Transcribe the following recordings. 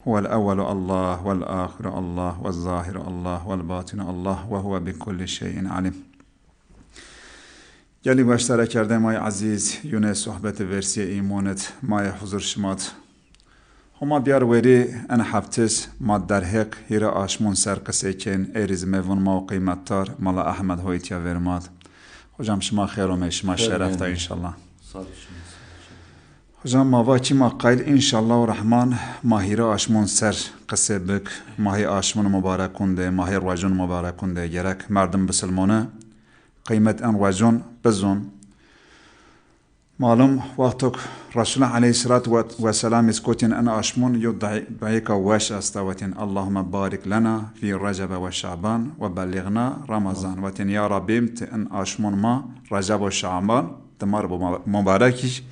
هو الأول الله والآخر الله والظاهر الله والباطن الله وهو بكل شيء عليم. گلی باشتره کرده مای عزیز یونه صحبت ورسی ایمونت مای حضور شمات هما بیار وری ان حفتس ما در حق هیرا آشمون سر قصه کن ایریز میون ما و قیمتدار مالا احمد هویتیا ورماد. hocam شما خیر و میشما شرفته انشالله. hocam ما واچی ما قیل انشالله و رحمان ماهیره آشمون سر قصه بک ماهی آشمون مبارک کنده ماهی رواجون مبارک کنده گرک مردم بسلمانه قیمت ان رواجون بزن معلوم وقتك رسول عليه الصلاة والسلام اسكوتين أنا أشمون يدعيك واش أستوتين اللهم بارك لنا في رجب وشعبان وبلغنا رمضان وتين يا ربي أن أشمون ما رجب وشعبان تمر مباركش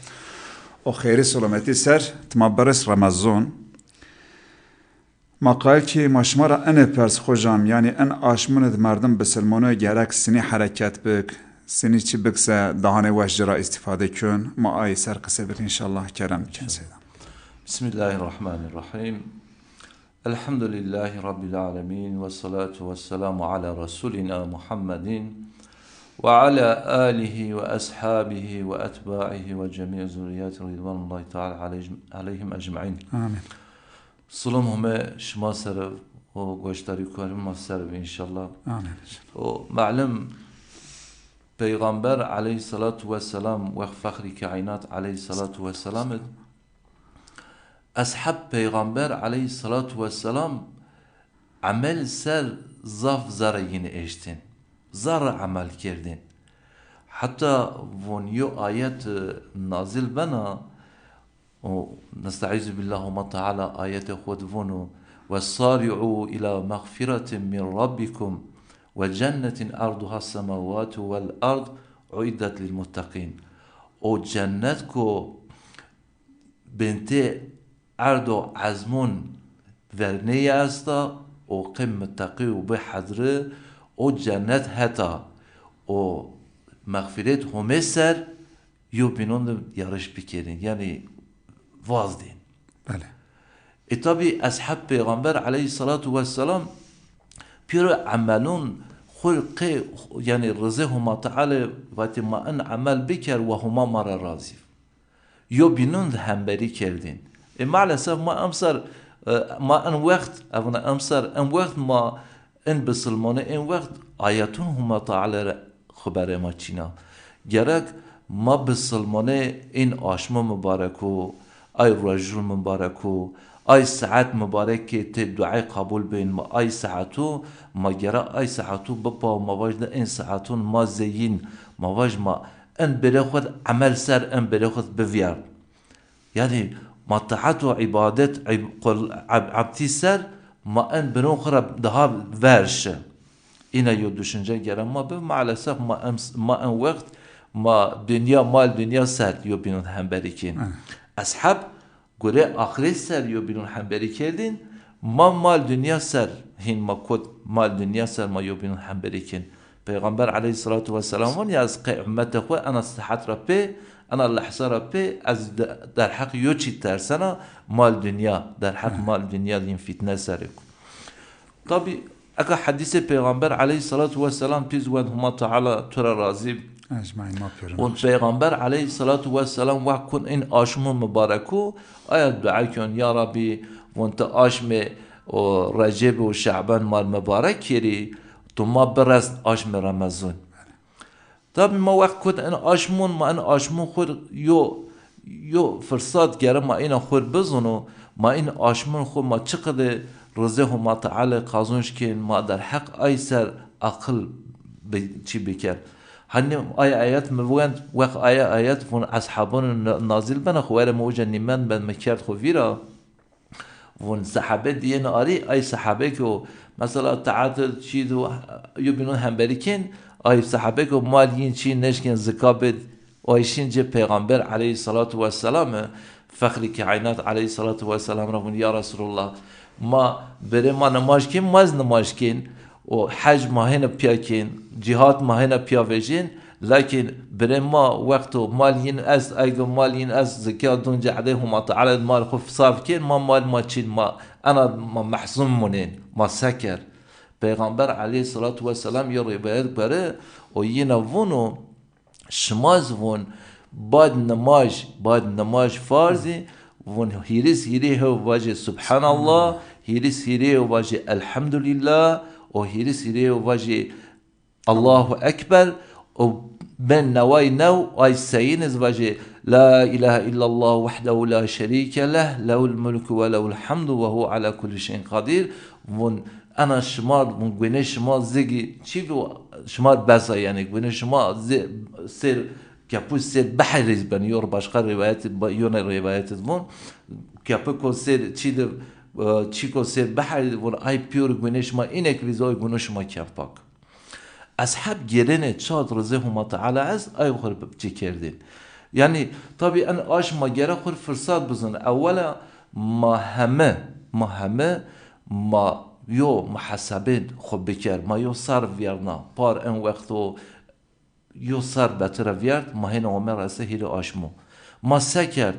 وخير سلامتي سر تمبرس رمضان ما قال كي مشمرة أنا برس خوجام يعني أن أشمون مردم بسلمانه جرك سني حركات بك سنی چی بکسه دهانه وش جرا استفاده کن ما آی سر قصه بک انشالله کرم کن سیدم. بسم الله الرحمن الرحيم الحمد لله رب العالمين والصلاة والسلام على رسولنا محمد وعلى آله وأصحابه وأتباعه وجميع ذريات رضوان الله تعالى عليهم أجمعين. آمين. سلام همه شما سر و گوشتاری کنیم ما سر انشالله. آمين. و معلم پیغمبر علیه الصلاة والسلام و فخری کائنات علیه الصلاة والسلام اصحاب پیغمبر علیه الصلاة والسلام عمل سر ضف زرین اشتن زر عمل کردن حتی ونیو آیت نازل بنا و نستعیذ بالله تعالی آیت خود ونو والصارعوا الى مغفرة من ربكم وجنة أرضها السماوات والأرض عدت للمتقين و جنت کو بنت أرض عزمون ورنية استا و قم متقي و بحضره و جنت هتا و مغفرت همه سر یو بینون یارش بکرین یعنی واز دین. بله. اتابی اصحاب پیغمبر علیه الصلاة والسلام پیرو عملون خلق یعنی رضا هما تعالی وقتی ما ان عمل بکر و هما مرا راضی یو بینون همبری کردین مالسف ما امسر ما ان وقت اونا امسر ان وقت ما ان بسلمانه ان وقت آیاتون هما تعالی خبر ما چینا گرک ما بسلمانه این آشما مبارکو ای رجل مبارکو ای ساعت مبارک که تی دعای قبول بین ما ای ساعتو ما گره ای ساعتو بپا ما واجد این ساعتون ما زیین ما واج ما ان بره خود عمل سر ان بره خود بویر یعنی ما طاعت و عبادت عبدی سر ما ان برون خراب ده ورش اینا یو düşünce گره ما به معلسف ما ان وقت ما دنیا مال دنیا سر یو بینون هم بریکین اصحاب گره آخری سر یو بیرون همبری کردین ما مال دنیا سر هین ما کد مال دنیا سر ما یو بیرون همبری کن پیغمبر علیه الصلاة والسلام ونی از قیمت خو انا صحت را پی انا لحظه را پی از در حق یو چی ترسنا مال دنیا در حق مال دنیا این فتنه سر طبی اگه حدیث پیغمبر علیه الصلاة والسلام پیز ود هما تعالی تو را راضی و پیغمبر علیه الصلاة والسلام وقت کن این آشم مبارکو آیت دعا کن یا ربی وانت آشم و رجب و شعبان مال مبارک کری تو ما برست آشم رمضان طب ما وقت کن این آشمون ما این آشمون خود یو فرصاد گره ما این خود بزنو ما این آشمون خود ما چقدر رضا ما تعالی قازونش کن ما در حق ایسر عقل چی بکر هنیم آیات میگویند وقت آیات فون اصحابان نازل بنا خواره موجه نیمن بن مکرد خویرا فون صحابه دیگه آری ای صحابه که مثلا تعاطل چیز و یو بینون همبری کن ای صحابه که مال این چی نشکن زکابد آیشین جه پیغمبر علیه الصلاة والسلام فخری کائنات علیه الصلاة والسلام را یا رسول الله ما بره ما نماز کن ماز نماز کن و حج ماهن پیاکین جهاد ماهن پیاوجین لكن برما وقته مالين از ايجو مالين از زكاة دون جعله ما تعالى مال خف صاف كين ما مال ما تشين ما انا محزون منين ما سكر پیغمبر علیه الصلاة والسلام یه روایت بره و یه نوونو شماز ون باید نماز فرضی ون هیری هو واجه سبحان الله هیری هو واجه الحمدلله و هیری هو واجه الله اکبر و بن نوای نو آی سینز واجه لا اله الا الله وحده لا شريك له له الملك وله الحمد وهو على كل شيء قدير ون انا شمار من گونه شما زگی چی شمار بسا یعنی گونه شما سر کپو سر بحریز بن یور başka rivayet یون روایت بون کپو کو سر چی کو سر بحر ون ای پیور گونه شما اینک ویزای گونه شما کپاک اصحاب گرنه چاد رضی الله تعالی از ای خرب چی کردین یعنی طبعا ان آش ما گره خور فرصت بزن اولا ما همه ما یو محاسبین خوب بکر ما یو سر ویرنا پار ان وقتو یو سر بتر ویرد ما هین عمر رسه هیر آشمو ما سکر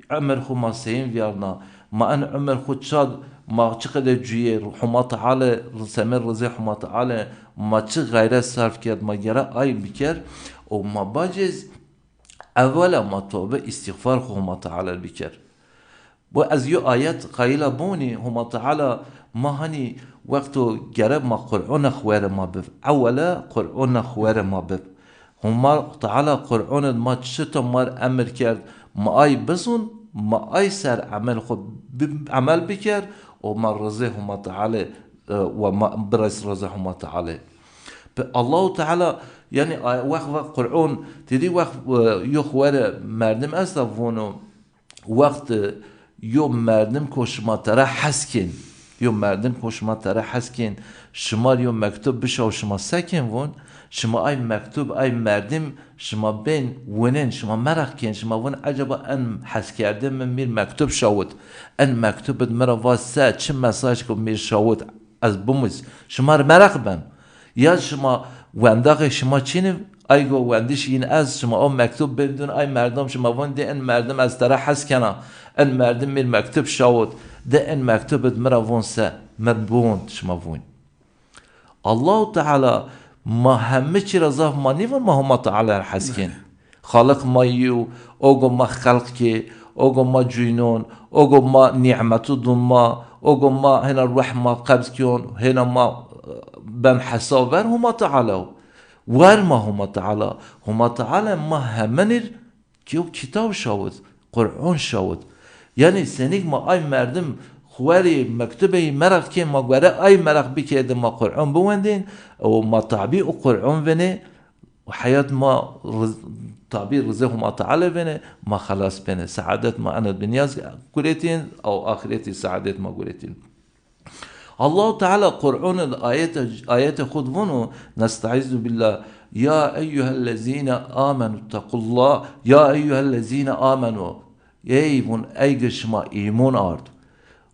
عمر خو ما سین ویرنا ما ان عمر خود شاد ما چقدر جویه حما تعالی سمر رضی حما تعالی ما چه غیره صرف کرد ما گره آی بکر و ما باجز اولا ما توبه استغفار خو حما تعالی بکر و از یو آیت قایل بونی حما تعالی ما هنی وقتو گره ما قرآن خواره ما بف اولا قرآن خواره ما بف حما تعالی قرآن ما چطور مار امر کرد ما آی بزن ما آی سر عمل خود عمل بکر و ما رضی حما تعالی و ما برس رضی حما تعالی الله تعالی یعنی وقت قرآن تدی وقت یو خواره مردم است وونو وقت یو مردم که شما تره حسکن یو مردم که شما تره حسکن شما یو مکتوب بشه و شما سکن وون شما ای مکتوب ای مردم شما بین ونن شما مرق کن شما ون عجبا ان حس کرده من میر مکتوب شود ان مکتوب مرا واسه چه مساج که میر شود از بومز شما مرق بن یا شما ونداغ شما چینه ای گو وندش این از شما او مکتوب بدون ای مردم شما ون ده ان مردم از طرح حس کنه ان مردم میر مکتوب شود ده ان مکتوب مرا وانسه مربون شما وون الله تعالی ما همه چی رضا ما نیون ما هم تعالی حس کن خالق ما یو اوگو ما خلق که اوگو ما جوینون اوگو ما نعمتو دون ما اوگو ما هنا روح ما قبض کن هنا ما بم حسابر هم تعالی ور ما هم تعالی ما همه که کتاب شود قرآن شود یعنی سنیگ ما ای مردم خواری مکتوبی مرق که ما گوره ای مرق بکرده ما قرآن بوندین و ما تعبیر قرآن بینه و حیات ما تعبیر رضی الله تعالی بینه ما خلاص بینه سعادت ما انا بنیاز گوریتین او آخرتی سعادت ما گوریتین الله تعالی قرآن آیت خود ونو نستعیذ بالله یا ایها الذین آمنوا اتقوا الله یا ایها الذین آمنوا ای شما ایمان آرد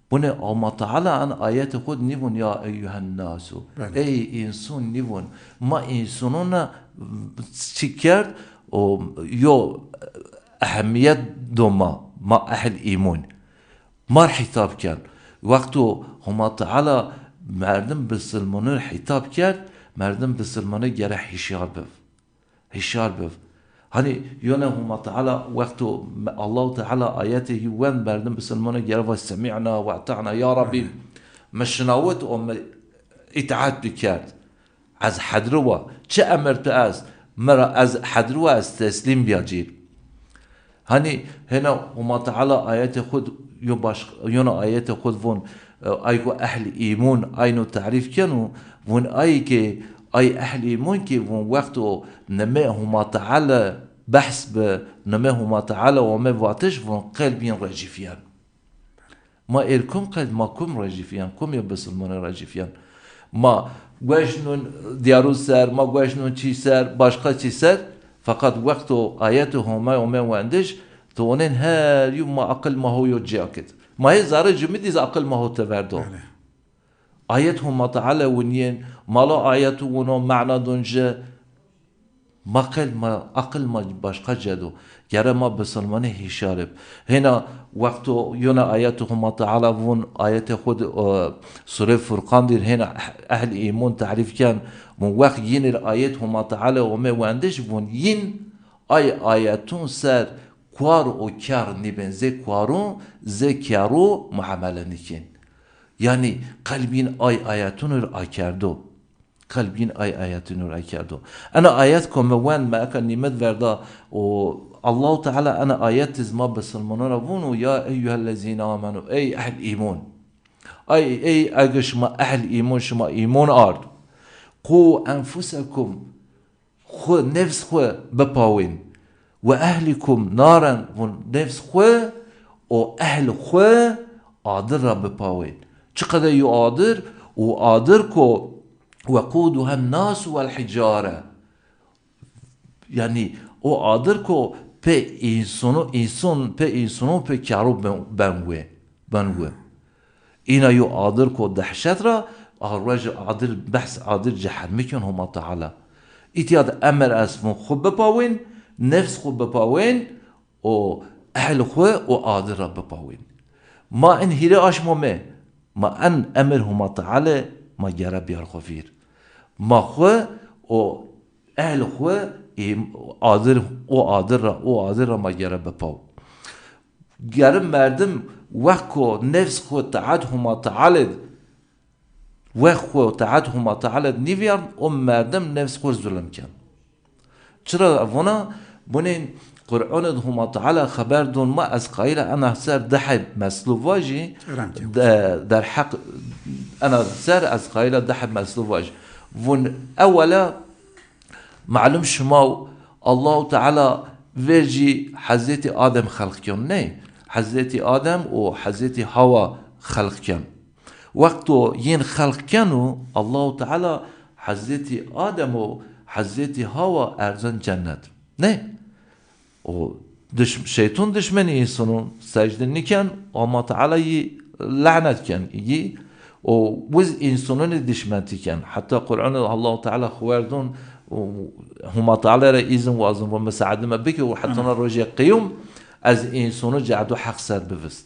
بونه الله تعالی ان آیت خود نیون یا ایها الناس ای انسان نیون ما انسانون چی کرد و یو اهمیت دو ما اهل ایمان ما خطاب کرد وقتو الله تعالی مردم بسلمانه خطاب کرد مردم بسلمانه گره هشیار بف hani yöne huma Teala vaktu Allah Teala ayeti yuvan merdem Müslümana gere ve semi'na ve ata'na ya Rabbi meşnavet o itaat bikert az hadruva çe emrte az mera az hadruva az teslim biyacir hani hena huma Teala ayeti khud yöne ayeti khud von ayko ehli iman ayno tarif kanu von ayke ay ehli iman ki von vaktu neme huma Teala بحث بنمه تعالى وما واتش فون قلبين رجفيان ما إلكم قلب ما كم رجفيان كم يبص المن رجفيان ما وجنون ديارو سر ما وجنون چي سر باشقا چي سر فقط وقتو آياته ما وما واندش تونين هر يوم ما أقل ما هو يجاكت ما هي زارة جميديز أقل ما هو تفردو آياتهم تعالى ونين ما لا آياته ونو معنى دونجه ما عقل ما başka cedu. Gere ma besalmane hişarib. Hena vaktu yuna ayatuhuma ta'ala vun ayeti khud sure Furqan dir hena ehli iman tarif kan mun vakt yinir ayatuhuma ta'ala ve me vendiş vun yin ayatun ser kuar o kar nibenze kuarun zekaru muamelenikin. Yani kalbin ayatun akardo. kalbin ayatını rakardo. Ana ayet komewen ma akan nimet verda o Allah Teala ana ayet izma besalmanara vunu ya eyyühellezine amenu ey ehl iman. Ey agışma ehl iman şma iman ard. Ku enfusakum khu nefs khu bepawin ve ehlikum naran vun nefs khu o ehl khu adır bepawin. Çıkada yu adır o adır ko وقودها الناس والحجاره yani o adır ko pe insonu pe karo benwe ina yo adır ko dehşet ra arvaj adır bahs adır cehennemikon huma taala itiyad emr asfun khub pawin nefs khub pawin o ehl khu o adır rab pawin ma in hire ashmome ma an emr huma taala ma jarab yar khafir ma khu o ehl khu adır ma jarab paw garim merdim وخو نفس خو تعدهما تعالد وخو تعدهما تعالد نيفير مردم نفس خو ظلم كان چرا اونا بنين قرآن هما تعالى خبر دون ما از قائل انا سر دحب مسلوواجي در حق انا سر از قائل دحب مسلوواجي ون اولا معلوم شما الله تعالى verci Hazreti Adem خلق ne Hazreti Adem o Hazreti Hava halkken. Vaktu yin halkkenu Allahu Teala Hazreti Adem o Hazreti Hava erzan cennet. Ne? O şeytan düşmanı insanın secdeniken Allah Teala'yı lanetken iyi o biz insanın düşmantiken hatta Kur'an'da Allahu Teala xuverdun huma Teala'ya izin ve azim ve mesaadime beki ve hatta roje qiyum از انسانو جعدو حق سر بفست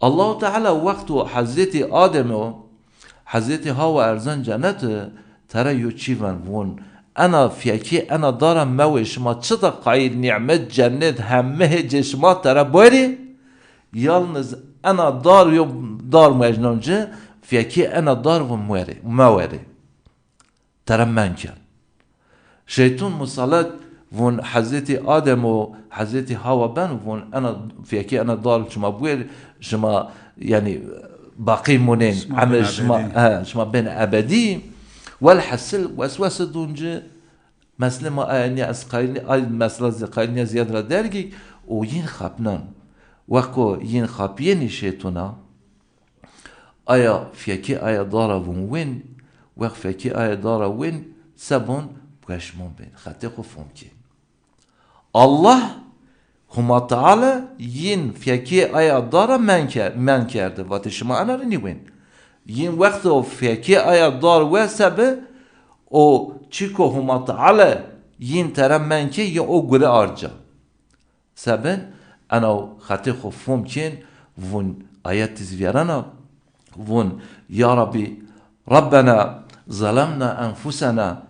الله تعالى وقتو حضرت آدم و حضرت هوا ارزان جنت ترى يو چيفن وون انا فيكي انا دارم موش ما چطا قايل نعمت جنت همه جشما ترى بوري يالنز انا دار يو دار مجنونجه فيكي انا دار و مواري ترى منكر شيطان مسالت ون حضرت آدم و حضرت هوا بن ون انا فيكي انا ضال شما بوير شما يعني باقي منين عمل شما بين ابدي والحسل وسوسه دونجه مثل ما يعني اسقايل اي مثلا زقايل زياده درجي وين خابنان وكو ين خابين شيطانا ايا فيكي ايا ضار وين وفيكي ايا ضار وين سبون بقشمون بين خاطر فهمكي Allah Huma Teala yin fiyaki aya dara men kerdi. Vatı şima anarı niwen. Yin vakti o fiyaki aya dar ve sebe o çiko Huma Teala yin terem men ki ya o gure arca. Seben ana o xati xufum kin vun ayet tizviyarana vun ya Rabbi Rabbena zalamna enfusana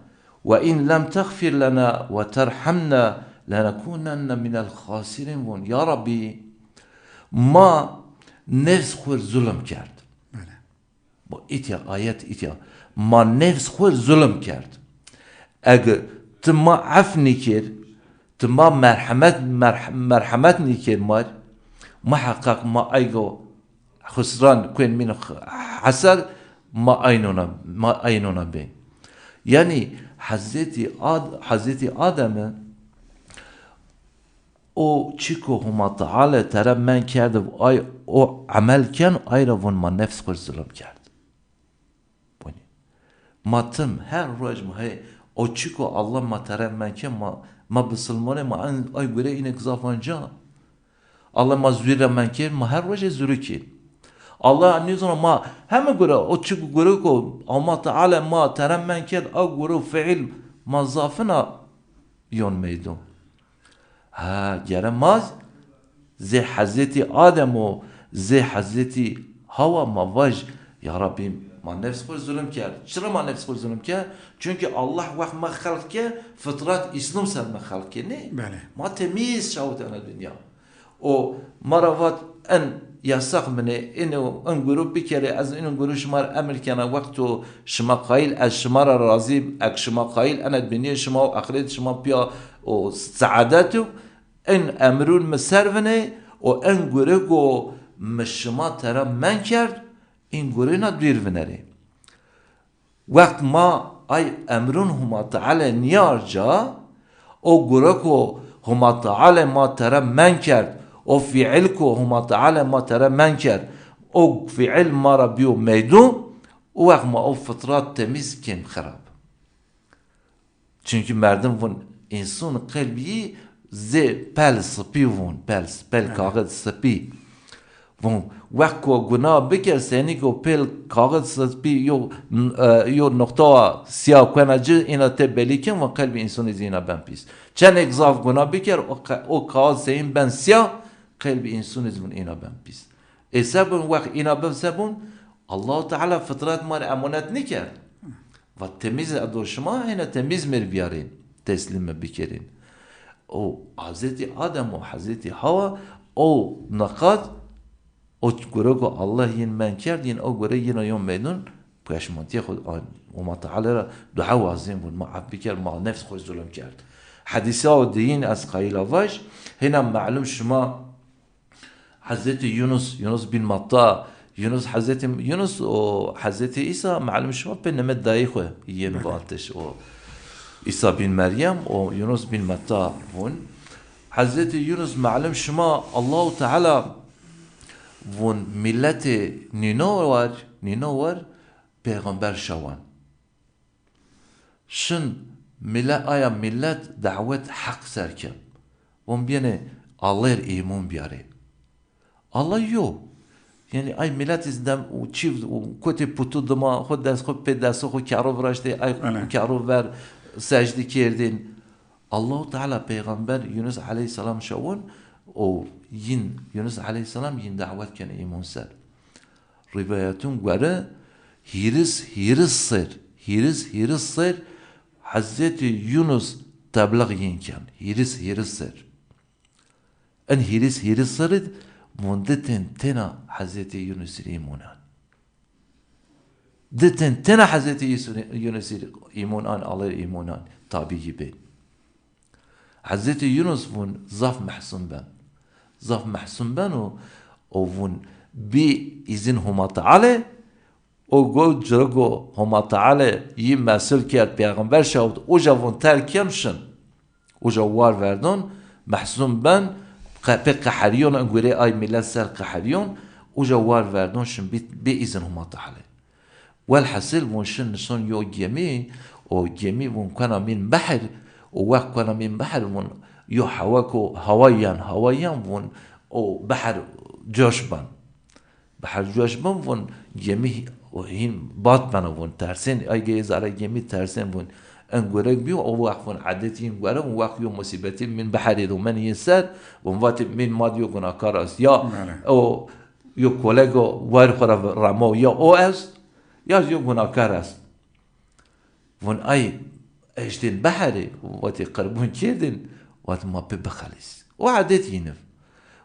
ve in lem teğfir lana ve terhamna لنكونن من الخاسرين ون يا ربي ما نفس خور ظلم کرد با ایتیا آیت ایتیا ما نفس خور ظلم کرد اگر تما عفو نکر تما مرحمت نکر مار محقق ما ایگو خسران کن من حسر ما اینونا بین یعنی حضرت آدم o çiko huma taala terem men kerdi ay o amelken ayra vun ma nefs kur zulüm kerdi. Buni. Matım her roj mu hay o çiko Allah ma terem men ken ma bısılmane ma ay göre inek zafanca. Allah ma züre men ken ma her roj zürüki. Allah nizona ma hem göre o çiko göre ko Allah taala ma terem men ken a göre fiil ما زافنا يون ميدون ها جرماز زي حزتي آدم و زي حزتي هوا ما واج يا ربي ما نفس خود ظلم کرد. چرا ما نفس خود ظلم کرد؟ چون که الله وقت ما خلق کرد فطرت اسلام سر ما خلق کرد نه بله. ما تمیز شود انا دنیا و ما روات ان يساق من انه ان گروه بکره از این گروه شما امر کنه وقت شما قایل از شما را راضی اک شما قایل انا دنیا شما و اخرت شما بیا و سعادتو ان امرون مسرونه و ان گروه گو مشما ترا من کرد این گروه نا دیر ونره وقت ما ای امرون هما تعالی نیار جا او گروه کو هما تعالی ما ترا من کرد او فعل کو هما تعالی ما ترا من کرد او فعل ما را بیو میدون او وقت ما او فطرات تمیز کن خراب چونکه مردم ون انسان قلبی زی پل سپی ون پل کاغذ سپی ون وقت کو گناه بکر سینی کو پل کاغذ سپی یو نقطه سیاه کنه جو اینا تبلی کن و قلب انسان زینا بن پیس چند اگزاف گناه بکر او کاغذ سین بن سیاه قلب انسان زمن اینا بن پیس اسبون وقت اینا بن سبون الله تعالی فطرت ما امانت نکرد و تمیز ادو شما اینا تمیز مر بیارین تسلیم بکرین او حضرت آدم و حضرت حوا او نقاط او گروه الله ین من کرد ین او گروه ین یوم میدون پشمانتی خود آن و ما تعالی را دعا عظیم بود ما عبی کرد ما نفس خود ظلم کرد حدیثه و دین از قایل واش هنا معلوم شما حضرت یونس بن مطا حضرت یونس و حضرت عیسی معلوم شما به نمت دایی خو ین باتش و عیسی بن مریم و یونس بن مطا ون حضرت یونس معلوم شما الله تعالی ون ملت نینوار پیغمبر شوان شن ملت دعوت حق سرکم ون بیانه الله ایمان بیاره الله یو یعنی ای ملت ازدم و چیف و کتی پوتو دما خود دست خود پی دست خود کارو براشته ای کارو بر سجدی کردین الله تعالی پیغمبر یونس علیه السلام شوان او ین یونس علیه السلام ین دعوت کنه ایمان سر روایتون گوره هیرس سر حضرت یونس تبلغ ین کن هیرس سر ان هیرس سر مندتن تنا حضرت یونس ایمانان دتن تنا حضرت یونس ایمانان الله ایمانان طبیعی بین حضرت یونس ون ضاف محسون بن و ون بی izin هما تعالی او گو جرگو هما تعالی یه مسئول کرد پیغمبر شد او جا ون ترکیمشن او جا وار وردن محسون بن به قحریون انگوری آی ملت سر قحریون او جا وار وردن شن بی izin هما تعالی والحصل ونشن نشون یو گمی ون کنا من بحر ووقت كنا من بحر ون يو حواكو هوايان ون او بحر جوشبان ون جميع وهين باطبنا ون ترسين اي جايز على جميع ترسين ون انقرق بيو او وقت ون عدتين قرم ووقت يوم مصيبتين من بحر رومن ينساد ون وقت من ماديو كنا كاراس يا او يو كوليغو وارخورا رامو يا او اس يا يو كنا كاراس ون اي اشتين بحري واتي قربون كيردن وات ما ببخلص وعدت ينف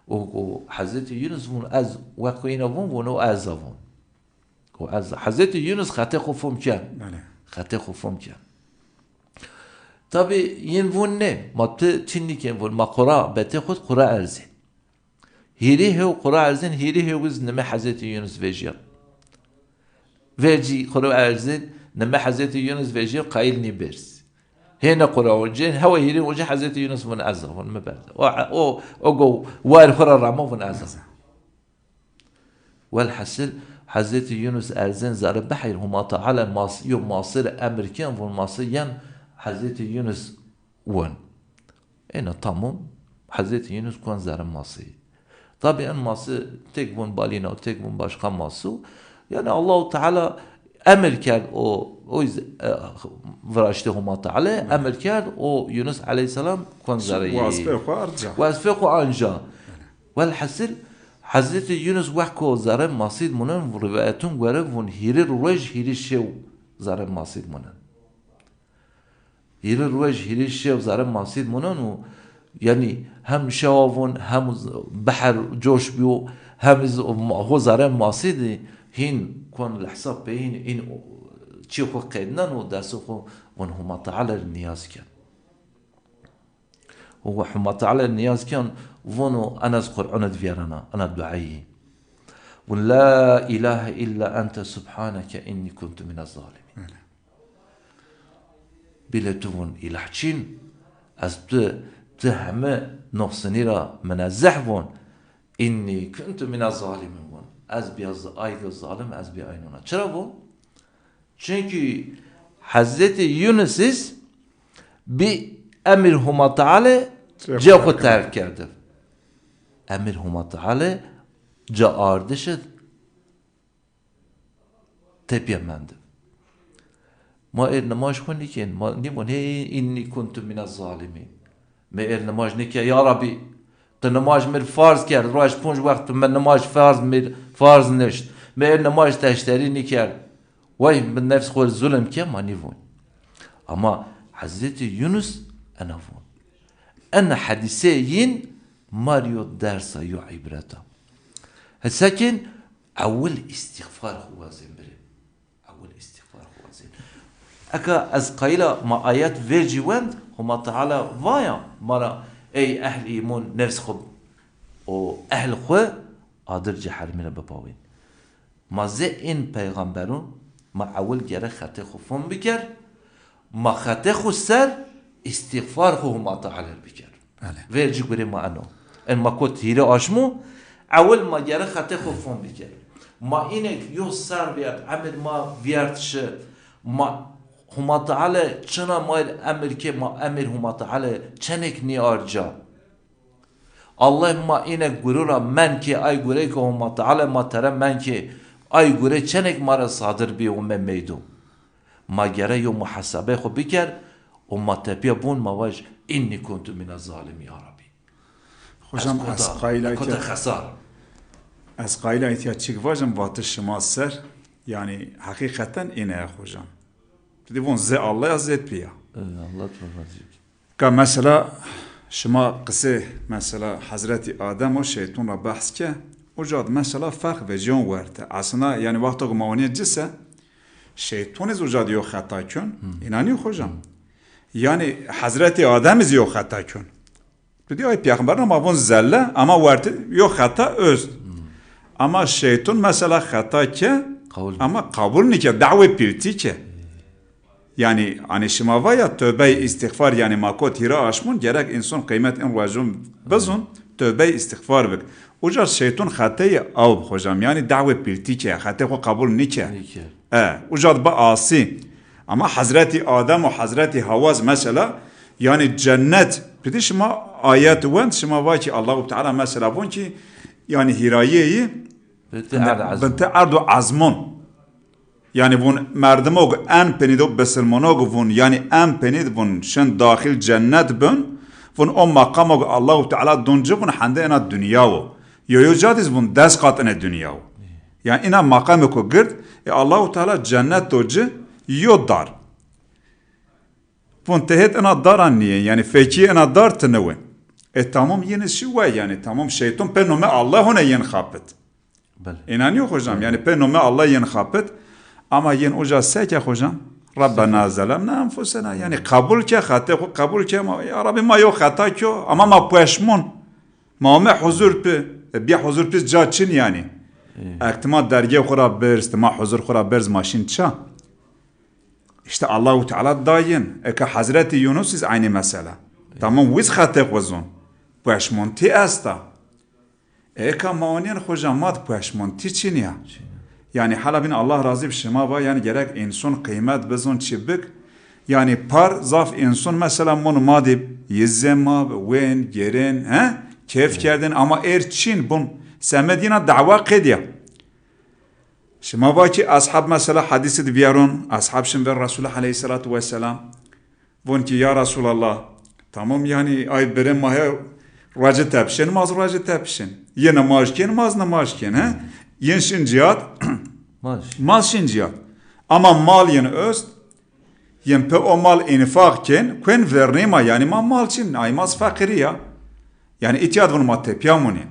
وحزت يونس ون از وقوينا ون ازافون وأز حزت يونس خاطر خوفهم كان خاطر خوفهم كان طبي ينفون نه ما تشني كان ما قراء بتاخد قراء ارزين هيري هو قراء ارزين هيري هو وزن ما حزت يونس فيجي قراء ارزين نما حزت يونس فيجي قايل نيبرس هنا قراء جين هو هيري وجه حزت يونس من ازا من مبارد او جو وار خرا رامو من ازا والحسل حزت يونس ارزين زار بحير هما تعالى يوم ماصر امريكان والماصريان حزت يونس ون هنا تمام حزت يونس كون زار ماصي طبعا ماصي تكبون بالينا وتكبون باشقا ماسو يعني الله تعالى emir کرد o وراشته هما تعالی emir کرد o Yunus aleyhisselam کن زره واسبه خو ارجع واسفه خو آنجا والحصل حضرت Yunus وحکو زره ماسید منن و روایتون گره ون هیری روش هیری شو زره ماسید منن هیری روش هیری شو زره ماسید منن و یعنی هم شوافون هم بحر جوش بیو هم هو زره ماسیدی هین کن الحساب بین این چی خو قیدنن و درسو خو ون هما تعالی نیاز کن و هما تعالی نیاز کن ونو انا از قرآن دویرنا انا دعایی ون لا اله الا انت سبحانك انی كنت من الظالمین بلتون اله چین از تو همه نقصنی را منزه بون اینی کنت من الظالمین بون از بیاز آید ظالم از بی آینونا چرا بون؟ چونکه حضرت یونس بی امر هما تعالی جا خود ترک کرده امر هما تعالی جا آرده شد تپیم منده ما نماش خونی کن ما نیمون اینی کنت من الظالمین ما نماز نکه یا ربی تو نماز مر فرض کرد روش 5 وقت من نماز فرض نشت ما نماز تشتری نکرد وای من نفس خود ظلم که ما نیوون اما حضرت یونس انا وون انا حدیثه ین ماريو درسا یو عبرتا هساكن اول استغفار خوازين بري اول استغفار خوازين اكا از قايلة ما آيات فيجي وند هما تعالى وايا مرا اي اهل ايمون نفس خب و اهل خو قادر جحر من بباوين ما زي ان پیغمبرون ما اول گره خطه خو فون بکر ما خطه خو سر استغفار خو هما تعالى بکر ویرجی بری ما انو ان ما کت هیره آشمو اول ما گره خطه خو فون بکر ما اینک یو سر بیاد عمل ما ویرتش ما هما تعالى چنا ما امر که ما امر هما تعالى چنک نیارجا الله ما اینک گرورا من که ای گوره که هما تعالى ما تره من که ای گوره چنک ما را صادر بی و من میدو ما گره یو محاسبه خو بکر و ما تپیا بون ما واج اینی کنتو من الظالم یا ربی خوشم از قایله کت خسار از قایله ایتیا چیک واجم واتش شما سر یعنی حقیقتا اینه خوشم دیوون زی الله زید بیا الله توفیق که مثلا شما قصه مثلا حضرت آدم و شیطان را بحث که وجاد مثلا فرق و جون ورده اصلا یعنی وقتی که موانی جسه شیطان از وجاد یو خطا کن اینانی خوشم یعنی حضرت آدم از یو خطا کن بدی ای پیغمبر ما بون زله اما ورده یو خطا است اما شیطان مثلا خطا که اما قبول نکه دعوه پیرتی که yani شما ویا توبه استغفار yani ماکو تیرا آشمون گرک انسان قیمت این واجم بزن توبه استغفار بک اوجا شیطان خطای او خوشم yani دعوه پیرتی که خطای خو قبول نکه اوجا با آسی اما حضرت آدم و حضرت حواز مثلا yani cennet بدی شما آیات وند شما وای که الله تعالی مثلا بون که yani hirayyi بنت عرض و عزمون yani bun merdimog en penido besilmonog bun yani en penid bun şen dahil cennet bun bun o makamog Allahu Teala duncu bun hande ena dünyawo yo jadiz bun des qatene dünyawo yani ina makamı ko gird Allahu Teala cennet docu yo dar bun tehet ena daran niye yani feki ena dar tnewe tamam yine şu var yani tamam şeytan penome Allah ona yen khapet inanıyor hocam yani penome Allah yen khapet ama yen oja seke hocam Rabbena zalemna enfusena yani kabul ke hata kabul ke ya Rabbi ma yok hata ki ama ma peşmun ma huzur pe bir huzur pe jaçin yani ihtimal derge khura berst ma huzur khura berz maşin ça işte Allahu Teala dayin ka Hazreti Yunus is aynı mesela tamam wiz hata wazun peşmun ti asta ka maonin hocam mat peşmun ti çin ya yani halabin Allah razı bir şema var yani gerek insan kıymet bezon çibik yani par zaf insan mesela mon madib yizema wen geren ha keyf kerdin ama erçin bun semedina dava qediya شما باکی اصحاب مثلا حدیث بیارون اصحاب شنبه رسول علیه الصلاة والسلام وون که یا رسول الله tamam yani ay bere mahe raca tepşen maz raca tepşen ye namaz namazken ha yen şinciyat mal şinciyat ama mal yen öst yen pe o mal infakken kuen vernema yani mal çin ay maz fakiriya yani ihtiyat bunu matte piyamuni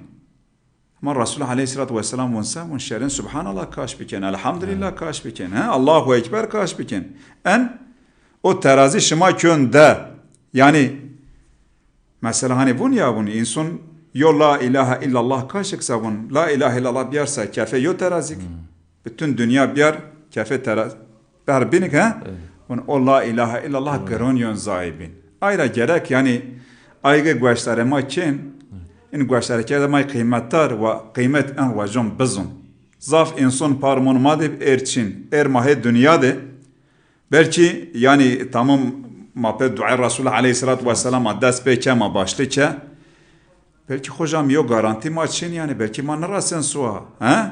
ama Resul Aleyhisselatü Vesselam vonsa von şerin subhanallah kaş biken elhamdülillah kaş biken ha Allahu ekber kaş biken en o terazi şıma könde yani mesela hani bun ya bunu insan yo la ilahe illallah kaşıksa bun la ilahe illallah biyarsa kefe yo terazik bütün dünya biyar kefe terazik ber binik ha bun o la ilahe illallah gırın yön zahibin ayra gerek yani aygı güçlere makin in güçlere kede may kıymettar ve kıymet en vacum bizun zaf insan parmon madib erçin ermahe dünyada belki yani tamam mapet dua Resul Aleyhisselatü Vesselam dest peke ma başlıke belki hocam yok garanti maçın yani belki manara sen suha ha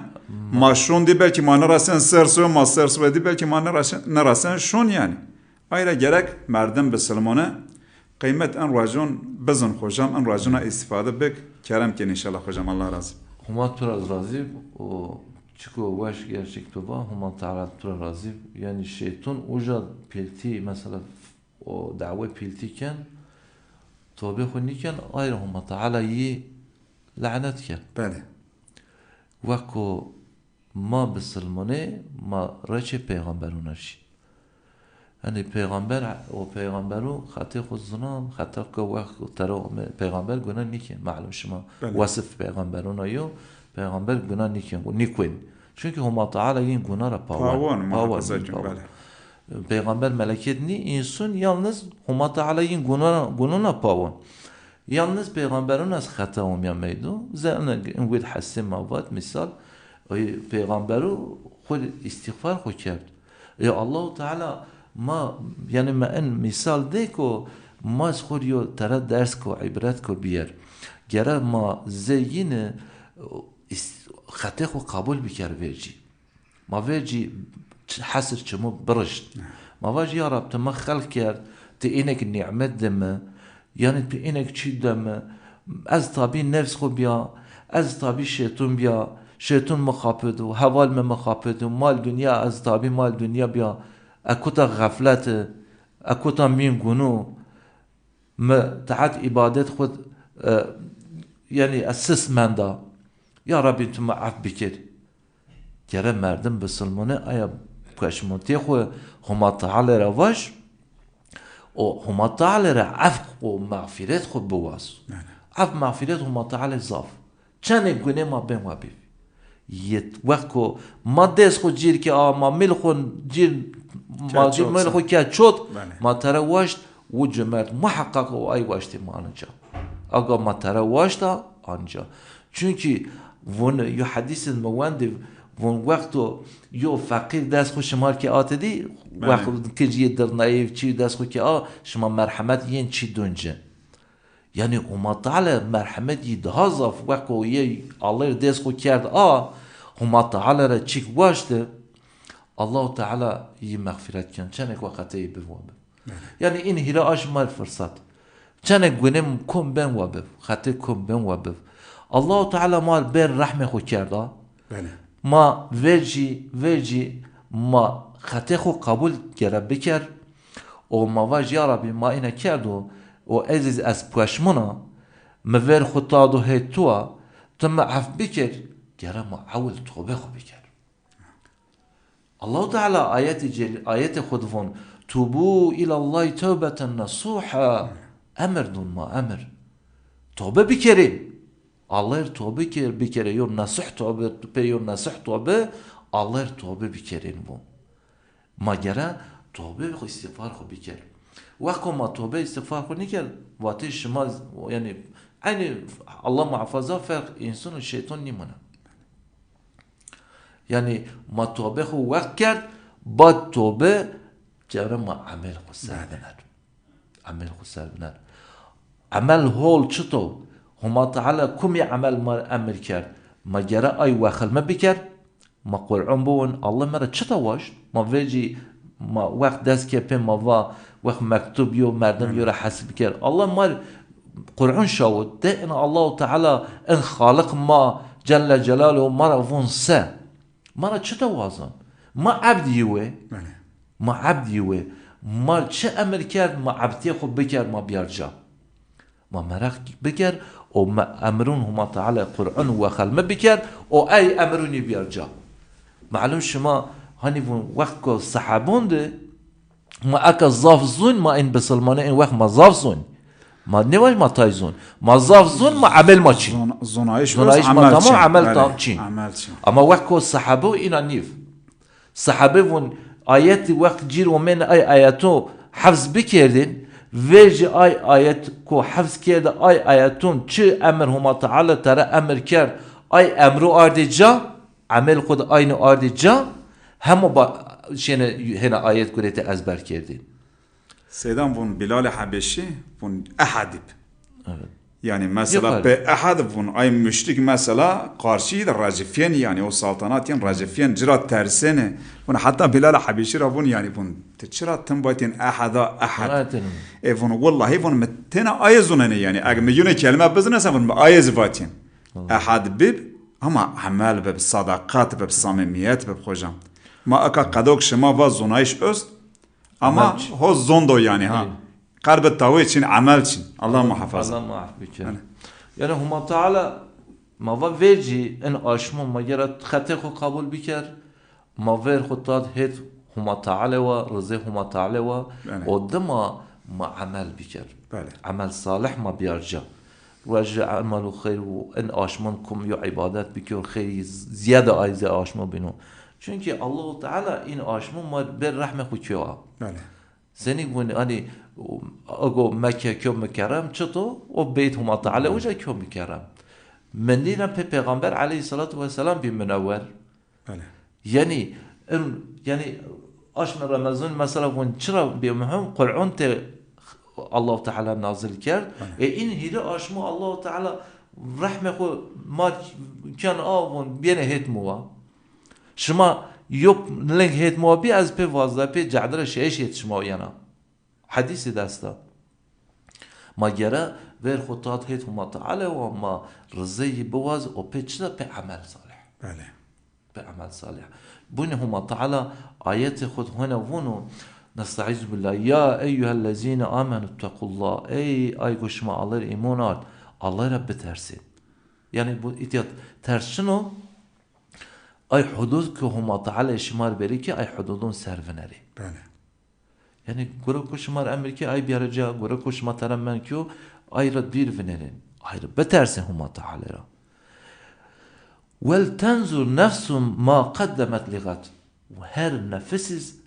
maşrun di belki manara sen sersu ma sersu di belki manara sen şun yani ayra gerek merdem beselmane kıymet en racun bizon hocam en racuna istifade bek kerem ken inşallah hocam Allah razı huma tura razı o çıkıyor baş gerçek tuba huma taala tura razı yani şeytan uca pelti mesela o dava piltiken توبه خونی کن آیرهم تعالی لعنت کن بله وکو ما بسلمانه ما رچه پیغمبرونشی یعنی پیغمبرو خطی خود زنان خطی که وقت ترا پیغمبر گناه نیکن معلوم شما وصف پیغمبرونایو پیغمبر گناه نیکن چون که هم تعالی این گناه را پاوان Peygamber meleket ni insun yalnız Huma Teala'nın günuna pavon. Yalnız peygamberin az hata olmayamıydı. Zaten ingrid hasim mavat misal peygamberi kul istiğfar koyar. Ya Allah Teala ma yani ma en misal de ko ma khuriyo tara ders ko ibret ko biyer. Gera ma zeyine hata ko kabul bikar verci. Ma verci حسر چمو برشت ما واج يا رب تما خلق کرد تی اینک نعمت دمه یعنی تی اینک چی دمه از طبی نفس خو بیا از طبی شیطون بیا شیطون مخاپد و حوال مخاپد و مال دنیا از طبی مال دنیا بیا اکوتا غفلت اکوتا مین گنو ما تحت عبادت خود یعنی اساس من دا یا ربی تو معاف بکر گره مردم بسلمانه آیا کشمونتی خو هما تعالی را واش و هما تعالی را عفو و مغفرت خود بواس عفو مغفرت هما تعالی زاف چند گونه ما بین و بیف یه وقت که ما دست خود جیر که ما میل خود جیر ما جیر میل خود که چود ما تره واشت و جمعت محقق و ای واشتی ما آنجا اگه ما تره واشتا آنجا چونکه ون یو حدیث موانده ون وقتو یو فقیر دست خو شمار که آتدی وقت که یه در نایف چی دست خو که شما مرحمت یین چی دونجه یعنی هما تعالی مرحمت یه ده ضعف وقتو یه الله دست خو کرد هما تعالی را چیک واشته الله تعالی یه مغفرت کن چنک وقتی بوابه یعنی این هیرا آش مال فرصت چنک گونم کم بن وابه خطی کم بن وابه الله تعالی مال بر رحمه خو کرد ما verci ma خطی خو قبول کرد بکر و ما واج یا ربی ما اینه کرد و عزیز از پشمنا مور خطاد و هیتوا تم عف بکر گره ما عول توبه خو بکر الله تعالی آیت خود فون توبو الى الله توبه نصوحا امر دون ما امر توبه بکریم Allah tövbe bir kere yor nasih tövbe peyor nasih tövbe Allah tövbe bir kere bu. Magara tövbe ve istiğfar ko bir kere. Ve kuma tövbe istiğfar ko nikel vati şmal yani aynı Allah muhafaza fark insan ve şeytan nimana. Yani ma tövbe ko vakit bad tövbe cevre ma amel ko sarbenar. Amel ko sarbenar. Amel hol çıto هما تعالی کمی عمل ما امر کرد مگر ای وخل ما بکر ما قرآن بون الله مرا چطا واش ما ویجی ما وقت دست که پی ما وقت مکتوب یو مردم یو را حسب کرد الله مر قرآن شاود ده ان الله تعالی ان خالق ما جل جلاله مرا وون سه مرا چطا وازن ما عبدیوه ما عبدیوه ما چه امر کرد ما عبدی خود بکر ما بیارجا ما مرق بکر و ما امرون هما تعالی قرآن و خلمه بکر و ای امرونی بیارجا معلوم شما هنی وقت که صحابون ده ما اکا ضاف زون ما این بسلمانه این وقت ما ضاف زون ما نواش ما تایزون ما ضاف زون ما عمل ما چین زونایش ما تمام عمل تام چین اما وقت که صحابه اینا نیف صحابه ون آیت وقت جیر و من ای آیاتو حفظ بکردین ویج ای آیت کو حفظ کرده ای آیاتون چه امر هما تعالی ترى امر کرد ای امرو آرد جا عمل خود آین آرد جا همو با شنه هنا آیت کرده ازبر کردین سیدان ون بلال حبشی ون احدب yani mesela be ahad bun ay müşrik mesela karşı da Racifiyen yani o saltanatın Racifiyen cirat tersine bun hatta Bilal Habeşi rabun yani bun cirat tembatin ahada ahad bun vallahi bun metena ayzunene yani ag miyune kelime biznesa bun ayz batin ahad bib ama amal bib sadakat bib samimiyet bib hocam ma aka kadok şema va zonayış öst ama ho zondo yani ha قلب التاوي تشين عمل تشين الله محفظ الله محفظ يعني هم تعالى ما ويجي ان اشمو ما يرى خطه خو قبول بكر ما وير خطات هيت هم تعالى ورزه هم تعالى ودما ما عمل بكر عمل صالح ما بيرجع رجع عمل خير وان اشمنكم يو عبادات بكر خير زياده ايز اشمو بينو çünkü Allah Teala in aşmı ma ber rahme xu kiwa seni gun ani اگو مکه کم مکرم چطور و بیت هم تعالی وجه کم مکرم من دیدم پیغمبر علیه الصلاة و السلام بی منور یعنی آشم رمضان مثلا ون چرا بی مهم قرآن ته الله تعالی نازل کرد این هیره آشمو الله تعالی رحمه خو ما کن آون بینه هیت موا شما یوب لنگ هیت موا بی از پی وازده پی جعدر شیش هیت شما یانا حدیث دسته ما گره ور خطات هیت هم تعالی و ما رزی بواز و پیچده به عمل صالح بله به عمل صالح بونه هم تعالی آیت خود هنا ونو نستعیذ بالله یا ایها الذین آمنوا اتقوا الله ای گوشما الله ایمانات الله را بترسید یعنی bu itiat ters şunu ay hudud ki هم تعالی شمار بری که ay hududun serveneri بله yani gura koşmar Amerika ay biyaraca gura koşma tarammen ki ayrı bir venerin ayrı beterse huma taala vel tenzur nefsum ma qaddemet ligat ve her nefesiz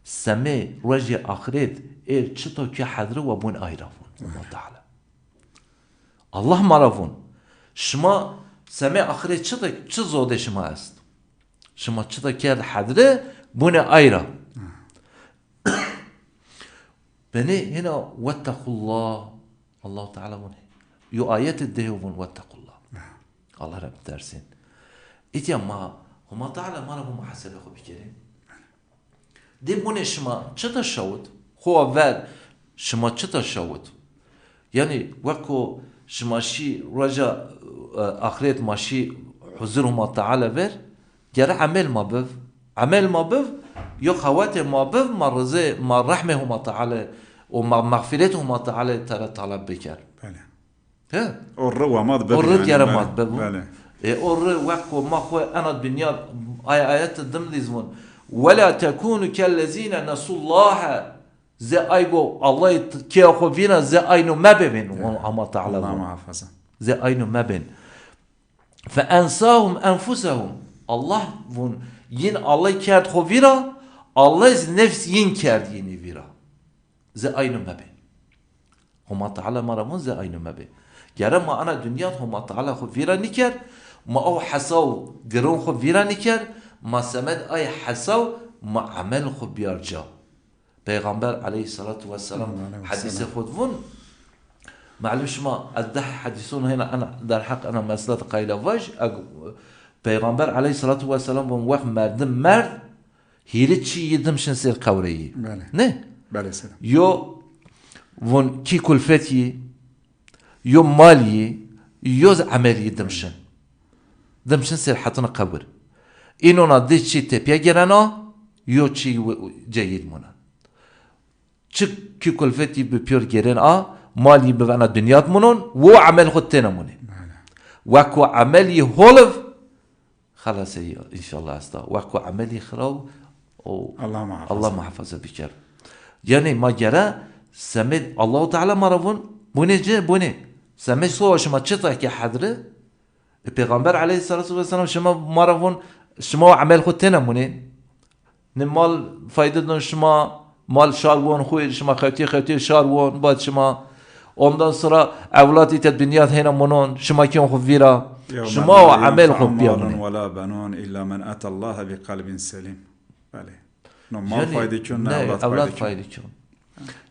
seme raci ahiret çıto ki hadri ve bun ayrafun huma taala Allah marafun şma seme ahiret çıto çizode şma است şma çıto ki hadri bun ayra بني هنا واتقوا الله الله تعالى يو آيات الدهون واتقوا الله الله رب درسين إتيا ما هما تعالى ما لهم محاسبة خو بكرين دي بني شما چتا شود خو اول شما چتا شود يعني وكو شما شي رجا آخرت ماشي حضور هما تعالى ver جرى عمل ما بف يو خوات ما بف ما رزي ما رحمه هما تعالى وما مغفرته هما تعالى ترى طلب بكر بله ها الروا ما ضبط الرد يا رماد بابو بله الرد وكو ما خو انا الدنيا آيات الضمن يزمون ولا تكونوا كالذين نسوا الله زي ايغو الله كي اخو فينا زي اينو ما بين هما تعالى الله محفظه زي اينو ما بين فانساهم انفسهم الله yin Allah kert خو vira Allah nefs yin kert yeni vira ze aynı mebe huma taala maramun ze aynı mebe gere ma ana dünya huma taala خو vira niker ma o hasaw geron خو vira niker ma semed ay hasaw ma amel خو biyarca Peygamber aleyhissalatu vesselam hadise خودون معلوش ما الدح حديثون هنا انا در حق انا مسألة قيل وجه Peygamber aleyhissalatu vesselam bu vakt mert hili çi yedimşin ser kavreyi. Ne? Bale selam. Yo von ki kulfeti yo mali yo ameli yedimşin. Dimşin ser hatına kabir. İnona de çi tepya gelena yo çi ceyid muna. Çık ki kulfeti bi pür gelen a mali bi ana dünyat munun ve amel khutena munin. Ve ameli holf خلاص ان شاء الله استا وكو عملي خراب او الله محفظ بكر يعني ما جرى سمد الله تعالى مرفون بني سمد سو شما تشطح كي حضره البيغمبر عليه الصلاه والسلام شما مرفون شما عمل خدتنا منين نمال فايدتنا شما مال شاربون خوي شما خيتي شاربون بعد شما ondan sonra evlat itet dünyat hena monon şuma kim khuvira şuma amel khubiyam wala banun illa man ata Allah bi qalbin salim bale no mal faydikun evlat faydikun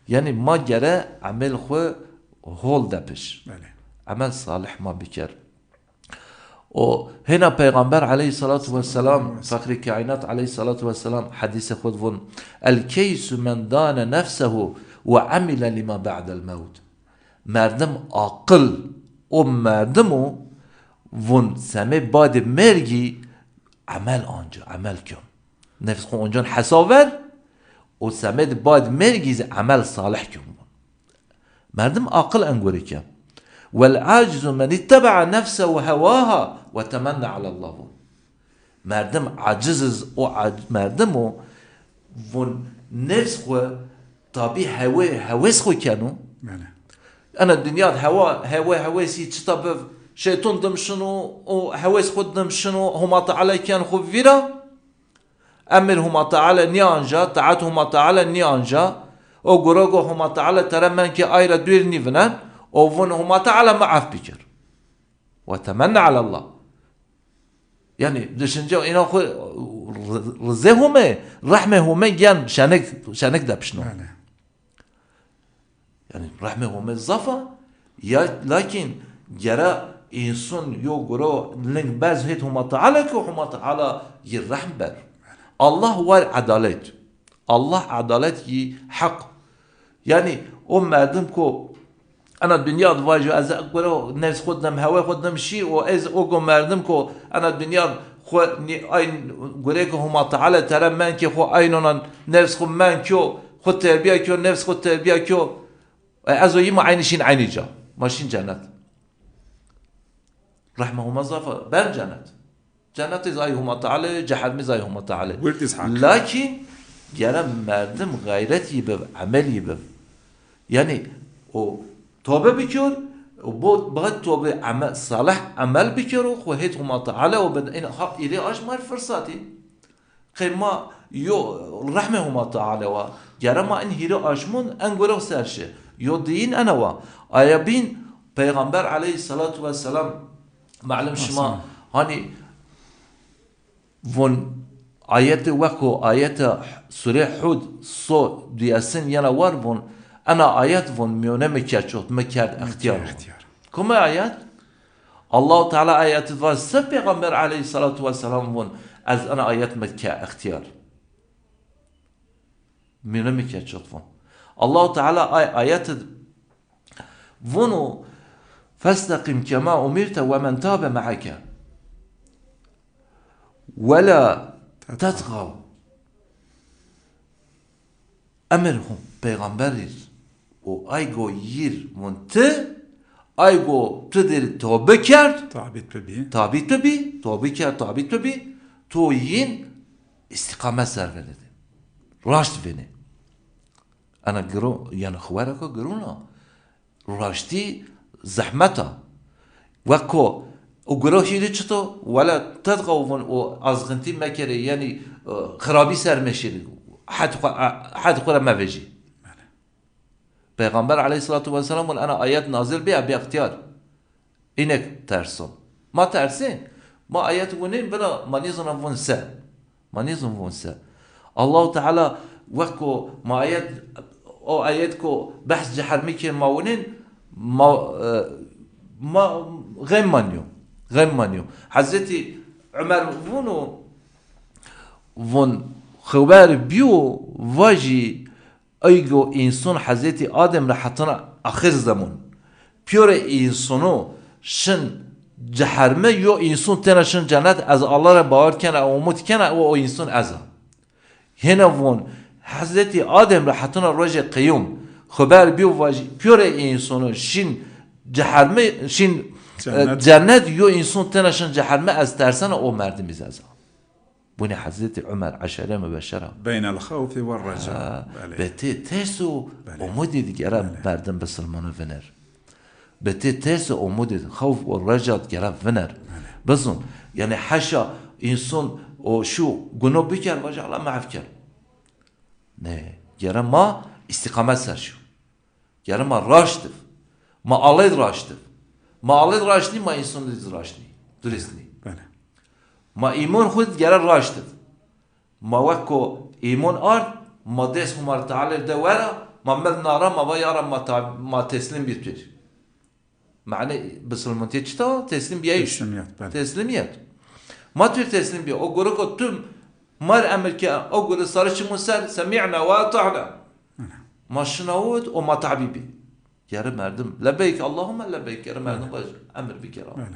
yani ma gere amel khu hol dapish bale amel salih ma bikar o hena peygamber aleyhissalatu vesselam fakri kainat aleyhissalatu vesselam hadise khudvun el kaysu men dana nefsehu ve amila lima ba'da'l maut مردم عاقل و مردمو ون سمه بعد مرگی عمل کن نفس خون اونجا حساور و سمه بعد مرگی عمل صالح کن مردم عاقل انگوری کن والعاجز من اتبع نفسه و هواها و تمنى على الله مردم عاجز و مردمو ون نفس خو طبی هواس خو کنو أنا الدنيا هواسي تطبب شيطان دم شنو وهواس خود دم شنو هما تعالى كان خفيرا أمر هما تعالى نيانجا تعات هما تعالى نيانجا أو جروجو هما تعالى ترى من كي أيرا دوير نيفنان أو فن هما تعالى معاف بكر وتمنى على الله يعني دشنجا إنا خو رزهما رحمة هما جان شانك دبشنو yani rahmehum zafa ya lakin jara insun yo goro ling bazhet huma ta'ala ko huma ta'ala yirrahber Allah var adalet Allah adalet yi hak yani o merdim ko ana dünya vajı az goro nefs khudnam hava khudnam shi o az o go merdim ko ana dünya خو ay gore ko huma ta'ala tara man ki خو aynonan nefs khum man ko خود terbiye ko nefs khud terbiye ko از وی ما عینشین عینی جا ماشین جنت رحمه الله ضافه بر جنت زایهم تعالی جهنم زایهم تعالی لكن گرم مردم غیرتی به عملی به یعنی او توبه بکر و بعد توبه عمل صالح عمل بکر و خواهد هم تعالی و بد این ایلی آشمار فرصتی قیما یو رحمه هم تعالی و گرم این هیرو آشمون انگوره سرشه يودين أنا آيابين پیغمبر عليه الصلاة والسلام معلم شما هاني ون آيات وكو آيات سورة حود صو دياسين ينا وار ون أنا آيات ون ميونه مكاتشوت مكات اختيار كما آيات الله تعالى آيات الفاز سب پیغمبر عليه الصلاة والسلام ون از أنا آيات مكا اختيار ميونه مكاتشوت ون الله تعالى آيات ونو فاستقم كما أمرت ومن تاب معك ولا تطغوا أمرهم پیغمبرير و أيغو يير منت أيغو تدر توبه کرد تعبيت ببي تو ين استقامة سر ولده راشت بني أنا جرو يعني خواركو جرونا راشتي زحمته وكو وجرو هيري چتو ولا تدغون وأزغنتي مكري يعني خرابي سر مشيري حد خورا ما بيجي پیغمبر عليه الصلاة والسلام أنا آيات نازل بها باختيار إنك ترسون ما ترسين ما آيات ونين بلا ما نيزن ونسا الله تعالى وكو ما آيات او آياتكو بحث جحرمي كي ماونين ما غير مانيو حزتي Ömer von خبر بیو واجی ایگو انسان حضرت آدم را حتنا آخر زمان پیور انسانو شن جهرمه یا انسان تنها شن جنت از الله را باور کنه و امید کنه و انسان ازا هنا وون حضرت آدم را حتنا روز قیام خبر بیو واجی پیور انسانو شن جهرمه شن جنت یا انسان تنها شن جهرمه از ترسن او مردم ازا بني حضرت عمر عشرة مبشرة بين الخوف والرجاء بتي ترسو أمودي ديجرا مردم بسلمان فنر بتي ترسو أمودي خوف والرجاء ديجرا فنر بزن يعني حاشا إنسان أو شو جنو بيكر وجه الله ما عفكر نه جرا ما استقامت سر شو جرا ما راشتف ما الله راشتف ما الله راشتني ما إنسان راشتني درستني ما ایمان خود گره راشتد ما وکو ایمان آرد ما دست همار تعالی دواره ما مل نارا ما ویارا ما تسلیم بیت معنی بسلمانتی چطور تسلیم بیایش تسلیمیت ما توی تسلیم بیا او گروه که تم مار امریکا او گروه سارشمون سر سمعنا و اطعنا ما شنود و ما تعبیبی گره مردم لبیک اللهم لبیک گره مردم باش امر بکرام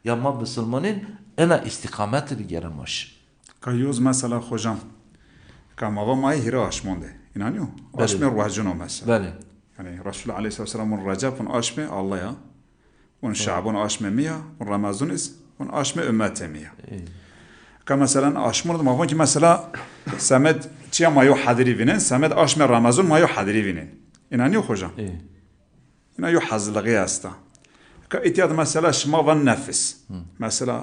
یا ما بسلمانین انا استقامت دیگه ماش کایوز مثلا خوشم که ما مای هیرا آشمونده اینانیو آشمی روحجونو مثلا بله یعنی رسول علیه السلام اون رجب اون آشمی الله یا اون شعبان آشمی میا اون رمضان است اون آشمی امت میا که مثلا آشمون ما که مثلا سمد چیا مایو حاضری وینن سمد آشمی رمضان مایو حاضری وینن اینانیو خوشم اینایو حزلقی هستا كإتياد مثلا شما ون نفس مثلا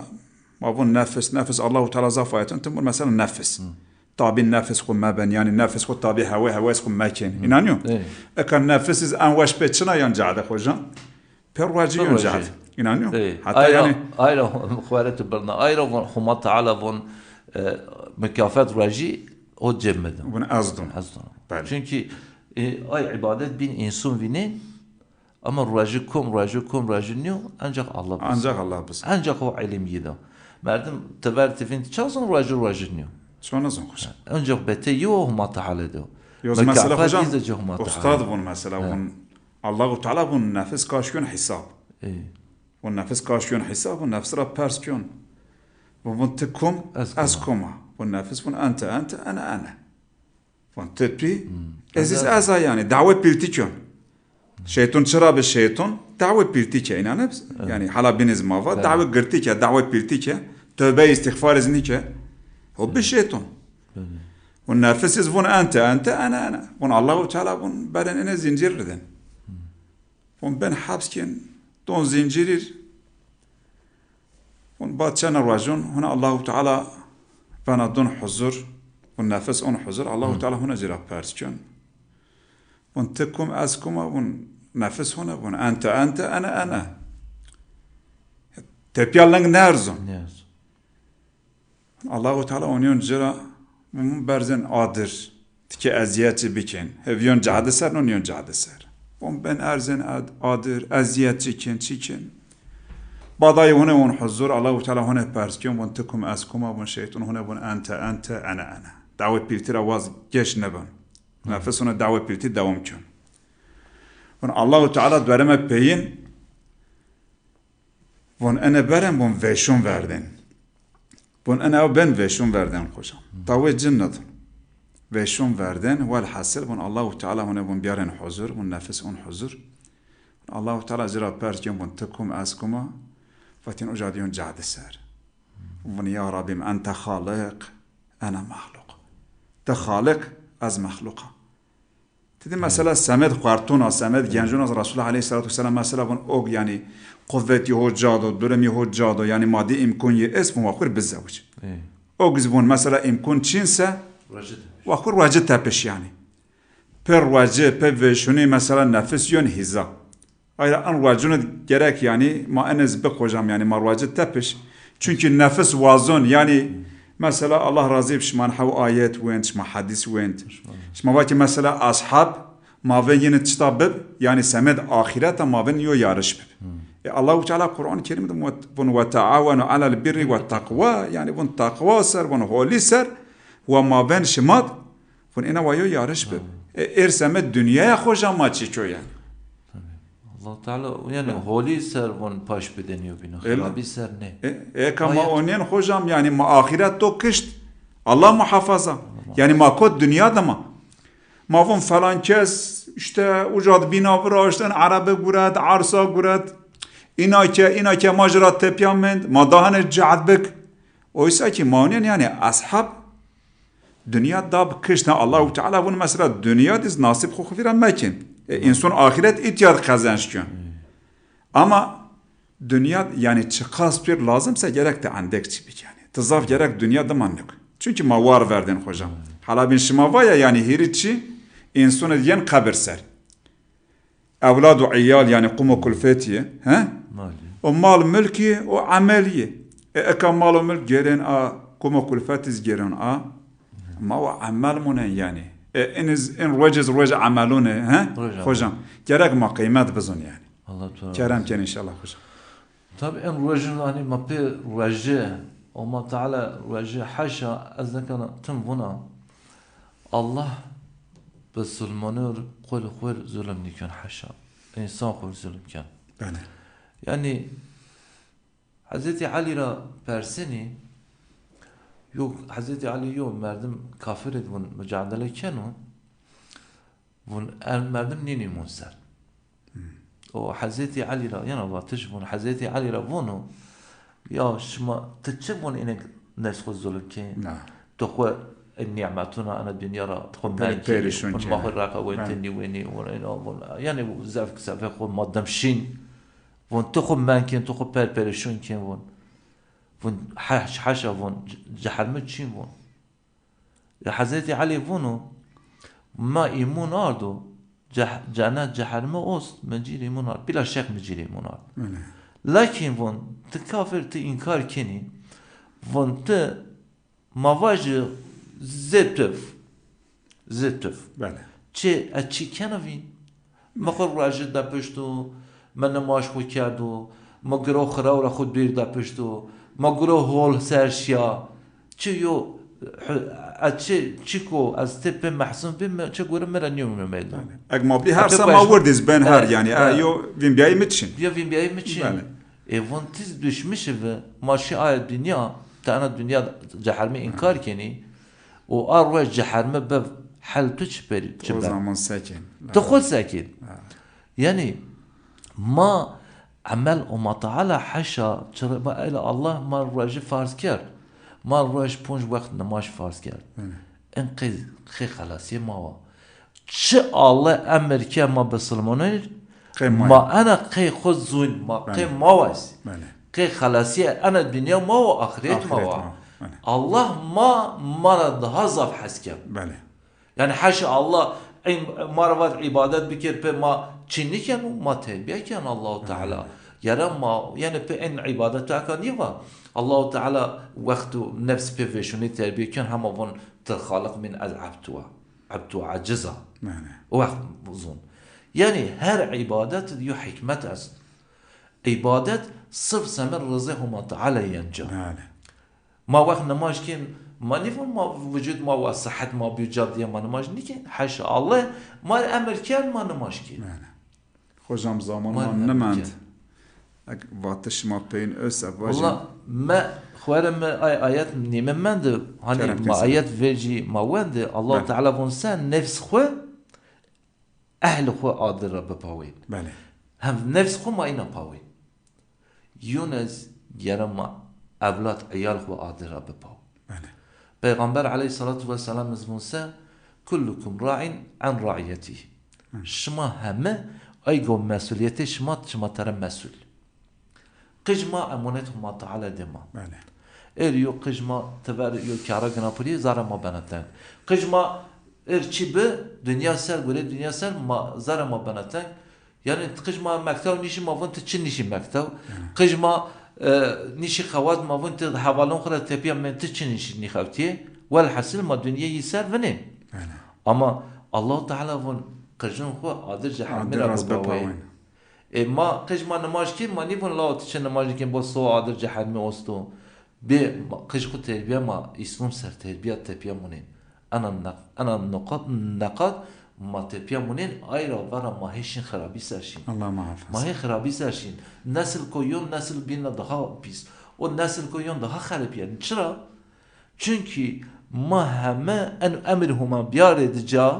ما ون نفس الله تعالى زافايت انتم مثلا نفس طابي النفس خو ما بن يعني النفس خو طابي هوا خو ما كان ينانيو كان نفس ان واش بيتشنا ينجعد خوجا بيرواجي ينجعد ينانيو حتى يعني ايرو خوارت برنا ايرو خو تعالى ون مكافات راجي او جمد ون ازدون çünkü ay ibadet bin insan vine ama racı niyo ancak Allah bilsin. Ancak Allah bilsin. Ancak o ilim yedi. Merdim tever tefin çalsın racı niyo. Sonra zon hoş. Ancak bete yo huma taala do. Yoz mesela hocam. Ustad bun mesela bun Allahu Teala bun nefes kaşkın hesap. Bun nefes kaşkın hesap bun nefsra perskün. Bun tekum askuma. Bun nefes bun ente ana. Bun tetbi aziz aza yani davet biltikün. Şeytan çıra be şeytan davet biltike inanıp yani hala biniz mava davet girtike davet biltike tövbe istiğfar iznike o be şeytan ve nefesiz bun ente ana bun Allahu Teala bun bedenine zincirden bun ben hapsken don zincirir bun batçana racun huna Allahu Teala bana don huzur bun nefes on huzur Allahu Teala huna cevap versin bun tekum askuma bun nefes huna bun ente ana tepyallang nerzon Allahu Teala onun cira bun berzen adır tike eziyeti bikin hevyon cadeser onun cadeser bun ben erzen adır eziyeti çikin badayı huna bun huzur Allahu Teala huna perskün bun tekum askuma bun şeytan huna bun ente ana davet piltira vaz geç neban nefes huna davet pilti devam kön von Allahu Teala döreme peyin von ene berem von veşun verdin von ene ben veşun verdin hocam davet cennet veşun verdin vel hasıl von Allahu Teala hone von biaren huzur von nefes on huzur Allahu Teala zira perken von tekum askuma fatin ujadiyon cadeser von ya Rabbim ente halik ana mahluk te halik az mahluka Dedi mesela Samet Qartuna, Samet Gencunaz Resulullah Aleyhisselatü Vesselam mesela bun og yani kuvveti hocado, düremi hocado yani maddi imkun ye esmu vakur bizzavuç. Og zbun mesela imkun çinse vakur vacı tepeş yani. Per vacı pe ve şunu mesela nefis yön hiza. Ayrıca an vacını gerek yani ma enez be hocam yani marvacı tepeş. Çünkü nefis vazon yani mesela Allah razı olsun hav ayet went ma hadis went. Şma vaki mesela ashab maven yine çıtabıp yani semed ahirete maven yo yarış bib. الله تعالى قرآن كريم بون وتعاونوا على البر والتقوى يعني بون تقوى سر بون هولي سر وما بين شمات بون إنا ويو يارش بب إرسم الدنيا خوشا ما تشيشو يعني الله تعالى يعني هولي سر بون باش بدنيو بينو خرابي سر نه كما اونين خوشام يعني ما آخرت تو كشت الله محافظة يعني ما كود دنيا دما ما فون فلان كس işte ucad bina براشتن عربه گورد عرصا گورد اینا که ماجرات تپیامند ما دهن جعد بک oysa ki manen yani ashab dünya da kışna Allahu Teala bunu mesela dünya diz nasip xufiran mekin insan ahiret ihtiyar kazançkın ama dünya yani çıkas bir lazımsa gerek de andek çipik yani tızaf gerek dünya da manlık çünkü ma var verdin hocam hala bin şima vaya yani hiriçi insanı diyen kabir ser evladu iyal yani kumu kulfetiye he o mal mülki o ameliye eka mal mülk geren a kumu kulfetiz geren a ma o amal munen yani in reciz amalune he hocam gerek ma kıymet bizon yani Allah Teala kerem ken inşallah hocam tabi en rejin hani ma pe reje Allah Teala reje haşa azkana tüm buna Allah بسلمانور قول خور ظلم نکن حشا انسان خور ظلم کن بله yani Hazreti Ali ra perseni yok Hazreti Ali yok merdim kafir edin mücadele kenu bun el merdim nini monser o Hazreti Ali ra yani vatış bun Hazreti Ali ra bunu ya şma tçe bun inek nes خود ظلم ki to النعمتنا أنا الدنيا را تقوم مانكي ما هو الرقة وينتني ويني يعني زافك سافك مادام شين وان تقوم مانكي تقوم بيرشون كين وان حاشا وان جحرمت شين وان حضرت علي وانو ما إيمون آردو جنات جحرمه أوست مجير إيمون آرد بلا شك مجير إيمون آرد لكن وان تكافر تإنكار كيني وان مواجه زتف بله چه اچی کنوین ما خود راجع دا پشتو من نماش خود کردو ما گروه خراو را خود بیر دا پشتو ما گروه هول سرشیا چه یو چه کو از تپ محسن بیم چه گوره مرا نیوم میدون اگ ما بلی هر سما وردیز بین هر یعنی یو ویم بیایی متشین ویم بیایی متشین ایوان تیز düşmüş ve maşı ayet dünya tane dünya cehalmi inkar keni وأروج جحرمة بف حل تشبري زمان ساكن تقول ساكن يعني ما عمل وما تعالى حشا ما إلى الله ما الرجل فارس كار ما الرجل بونج وقت نماش فارس كار انقذ خي خلاص ما هو شو الله أمر كان ما بسلمونير ما أنا قي خذ زون ما قي ما واس قي خلاصية أنا الدنيا ما هو آخرت ما هو Allah mara daha zaf haskem. Bale. Yani haşa Allah marvat ibadet bikir pe ma çinliken ma terbiyeken Allahu Teala. Yaran ma yani pe en ibadet takan yeva. Allahu Teala vaktu nefs pe veşuni terbiyeken hama von tırhalık min az abtu aciza. O vakt uzun. Yani her ibadet diyor hikmet az. İbadet sırf semer rızıhuma Teala yenca. ما وقت نماز كين ما نفهم ما وجود ما وصحة ما بيجادية ما نماز نيكين حاشا الله ما الأمر كان ما نماز كين خوشم زمان ما نماند واتش ما بين أسف والله ما خوارم ما آيات نيمن مند هني ما آيات فيجي ما وند الله تعالى بنسان نفس خو أهل خو قادر بباوين هم نفس خو ما إنا باوين يونس يرمى اولاد عيال خو آدرا بپاو پیغمبر علیه الصلاة والسلام از موسی كلكم راع عن رعيته شما همه ایگو مسئولیت شما تر مسئول قجما امونت ما تعالى دما اریو قجما تبر یو کارا گناپوری زارا ما بناتن قجما ارچی به دنیا سر گوره دنیا سر ما زارا ما بناتن yani قجما مکتب نیشی ما وانت چی نیشی مکتب قجما نيشي خوات ما وانت حوالون خرا تبيا من تشنيش نخوتيه والحصل ما دنيا يسار فنين اما الله تعالى ون قرجن خو قادر جحمل ابو ما قش ما نماز كي ما نيفون لا تشن نماز كي بس سو عادر جهنم أستو به قش خو تربية ما إسلام سر تربية تربية منين أنا نقاط ما تربية منين أيرا ورا ما هيشين خرابي سرشين الله ما حافظ ما هي خرابي سرشين نسل كويون نسل بينا daha pis o nesil koyun daha harap yani çıra çünkü ma heme en emrihuma biyar edeceği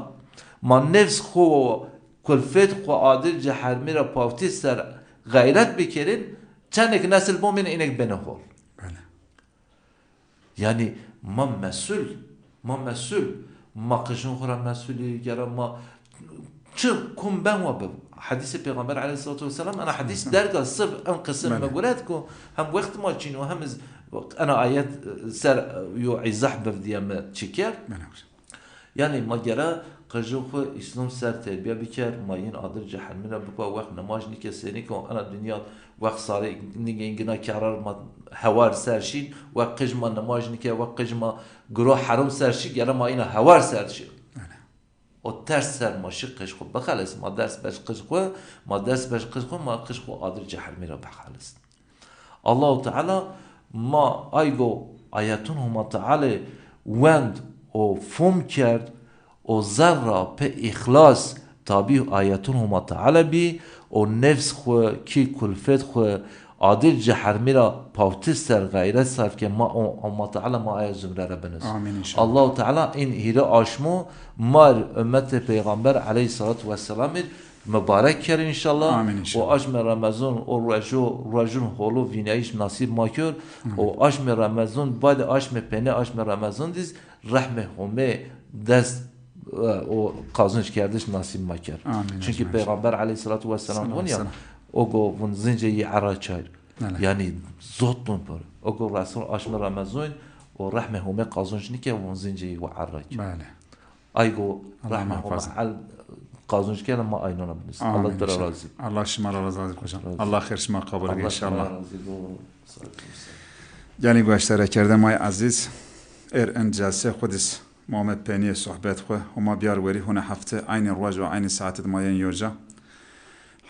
ma nefs ko kulfet ko adil cehalmira pavti ser gayret bikerin çenek nesil bu min inek beni hol Böyle. yani ma mesul ma kışın kuran mesulü gera ma çı kum ben ve hadisi peygamber aleyhissalatu vesselam ana hadis derga sırf en kısım Böyle. مقولاتكم هم وقت ما تشينو هم انا ايات سر يو عزح بفديا ما تشكر Böyle. يعني ما جرى قجوخ اسلام سر تربيه بكر ما ين ادر جهنم بقى وقت نماز نيك سنيكو انا دنيا وقت صار نيجينا كرار ما هوار سرشين وقج ما نماز نيك وقج ما گرو حرام سرشي جرى ما اين هوار سرشي o ters ser maşı kışkı bakhalis ma ders beş kışkı ma ders beş kışkı ma kışkı adır cehalmira bakhalis Allahu Teala ma aygo ayatun huma Teala wend o fum kerd o zarra pe ihlas tabi ayatun huma Teala bi o nefs xwe ki kulfet xwe adil cehalmira pavtis ser gayret sarf ke ma o Teala ma ayet zümrere beniz Amin inşallah. Allah Teala in hile aşmu mar ümmeti peygamber aleyhissalatu vesselam mübarek ker inşallah. Amin inşallah. O aşme Ramazan o rajun holu vinayış nasip makör. O aşme Ramazan bade aşme pene aşme Ramazan diz rahme hume dest o kazanç kerdiş nasip makör. Amin. Çünkü peygamber aleyhissalatu vesselam Selam, ya selam. o go vun zinceyi araçayır. Evet. Yani zotun var. O go Resul aşme Ramazan o rahme hume kazanç nike vun zinceyi ve araç. Böyle. Aygo Allah rahme muhafaza. hume al kazanç kere ma aynına biliriz. Amin Allah inşallah. da razı. Allah şımara razı olsun hocam. Razı. Allah her şıma kabul etsin Allah inşallah. razı. Yani گوشتره کرده مای عزیز ان جلسه خودش محمد پنی صحبت خو هما بیار وری هونه هفته عین روز و عین ساعت ماین یورجا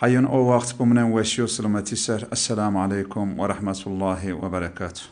حیون او وقت بمنن وشیو سلامتی سر السلام علیکم و رحمت الله و برکاته